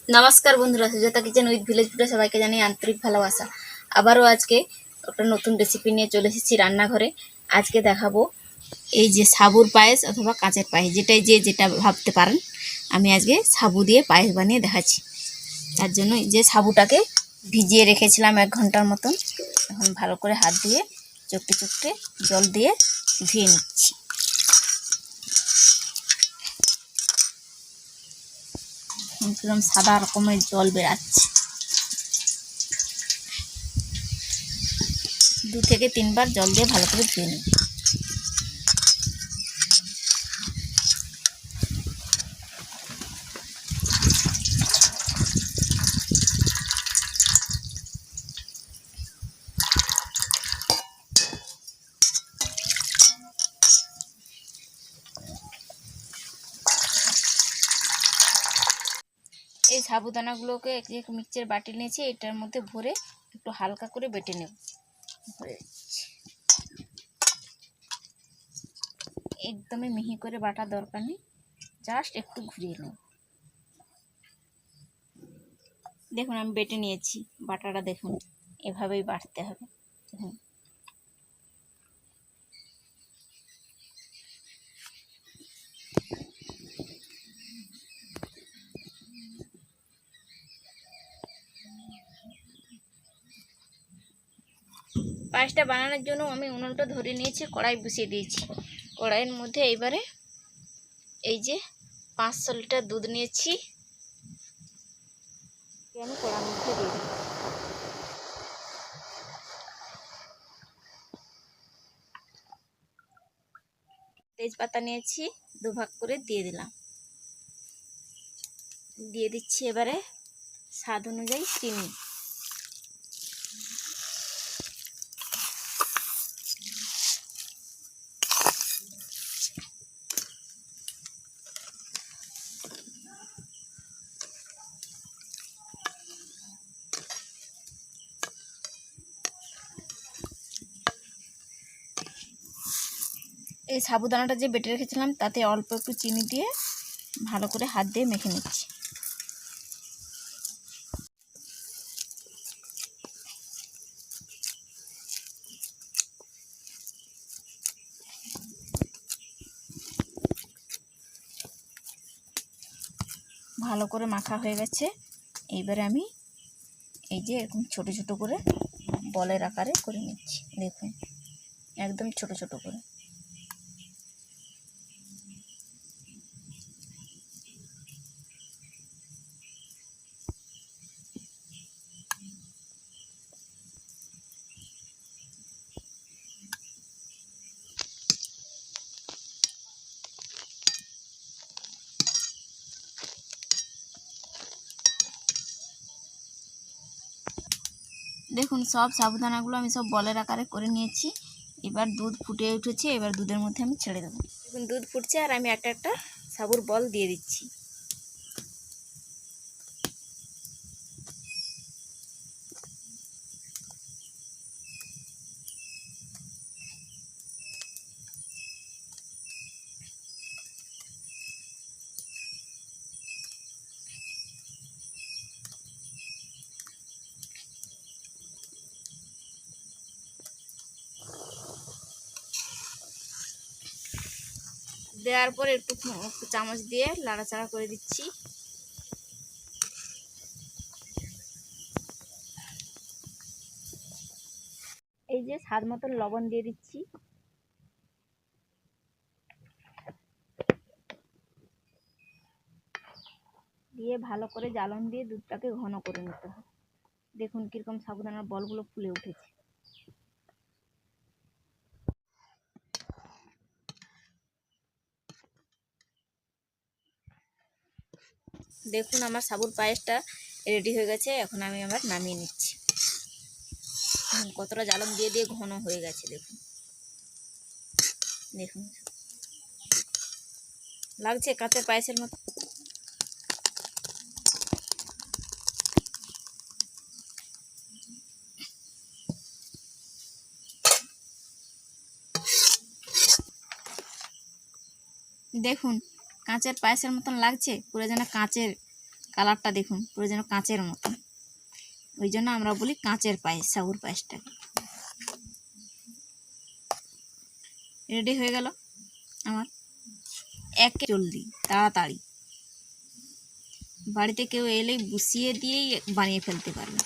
নমস্কার বন্ধুরা, Sujata kitchen with village ফুডে সবাইকে জানাই আন্তরিক ভালোবাসা। আবারও আজকে একটা নতুন রেসিপি নিয়ে চলে এসেছি রান্নাঘরে। আজকে দেখাবো এই যে সাবুর পায়েস অথবা কাঁচের পায়েস, যেটা ভাবতে পারেন। আমি আজকে সাবু দিয়ে পায়েস বানিয়ে দেখাচ্ছি। তার জন্য এই যে সাবুটাকে ভিজিয়ে রেখেছিলাম 1 ঘন্টার মতন। এখন ভালো করে হাত দিয়ে চটকে চটকে জল দিয়ে ধুয়ে নিচ্ছি। একদম সাদা রকমের জল বেরাচ্ছে। 2 থেকে 3 বার জল দিয়ে ভালো করে ধুয়ে নিই। এই সাবুদানাগুলোকে এক মিক্সচার বাটি নিয়েছি, এটার মধ্যে ভরে একটু হালকা করে বেটে নেব। একদমই মিহি করে বাটা দরকার নেই, জাস্ট একটু ঘুরিয়ে নেব। দেখুন আমি বেটে নিয়েছি, বাটাটা দেখুন এভাবেই বাটতে হবে। পায়েসটা বানানোর জন্য আমি উনুনটা ধরে নিয়েছি, কড়াই বসিয়ে দিয়েছি। কড়াইয়ের মধ্যে এইবারে এই যে 500 লিটার দুধ নিয়েছি, আমি কড়ার মধ্যে দিয়ে দিই। তেজপাতা নিয়েছি, 2 ভাগ করে দিয়ে দিলাম। দিয়ে দিচ্ছি এবারে স্বাদ অনুযায়ী চিনি। এই সাবুদানাটা যে বেটে রেখেছিলাম তাতে অল্প একটু চিনি দিয়ে ভালো করে হাত দিয়ে মেখে নিচ্ছি। ভালো করে মাখা হয়ে গেছে। এইবারে আমি এই যে এরকম ছোট ছোট করে বলের আকারে করে নিচ্ছি। দেখুন একদম ছোট ছোট করে। দেখুন সব সাবুদানাগুলো আমি সব বলের আকারে করে নিয়েছি। এবার দুধ ফুটে উঠেছে, এবার দুধের মধ্যে আমি ছেড়ে দেবো। দেখুন দুধ ফুটছে আর আমি একটা একটা সাবুর বল দিয়ে দিচ্ছি। দেওয়ার পর একটু চামচ দিয়ে লাড়াচাড়া করে দিচ্ছি। এই যে স্বাদ মতো লবণ দিয়ে দিচ্ছি। দিয়ে ভালো করে জ্বালন দিয়ে দুধটাকে ঘন করে নিতে হবে। দেখুন কিরকম সাবুদানার বলগুলো ফুলে উঠেছে। দেখুন আমার সাবুর পায়েসটা রেডি হয়ে গেছে। এখন আমি আবার নামিয়ে নিচ্ছি। কতটা জ্বালন দিয়ে দিয়ে ঘন হয়ে গেছে। দেখুন দেখুন লাগছে কাঁচের পায়েসের মতো। দেখুন কাঁচের পায়েসের মতন লাগছে, পুরো যেন কাঁচের কালারটা দেখুন পুরো যেন কাঁচের মতো, ওই জন্য আমরা বলি কাঁচের পায়েস, সাবুর পায়েসটাকে। রেডি হয়ে গেল আমার, একে জলদি তাড়াতাড়ি বাড়িতে কেউ এলেই বসিয়ে দিয়েই বানিয়ে ফেলতে পারবে।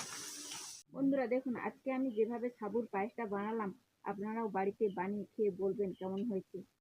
বন্ধুরা দেখুন, আজকে আমি যেভাবে সাবুর পায়েসটা বানালাম, আপনারাও বাড়িতে বানিয়ে খেয়ে বলবেন কেমন হয়েছে।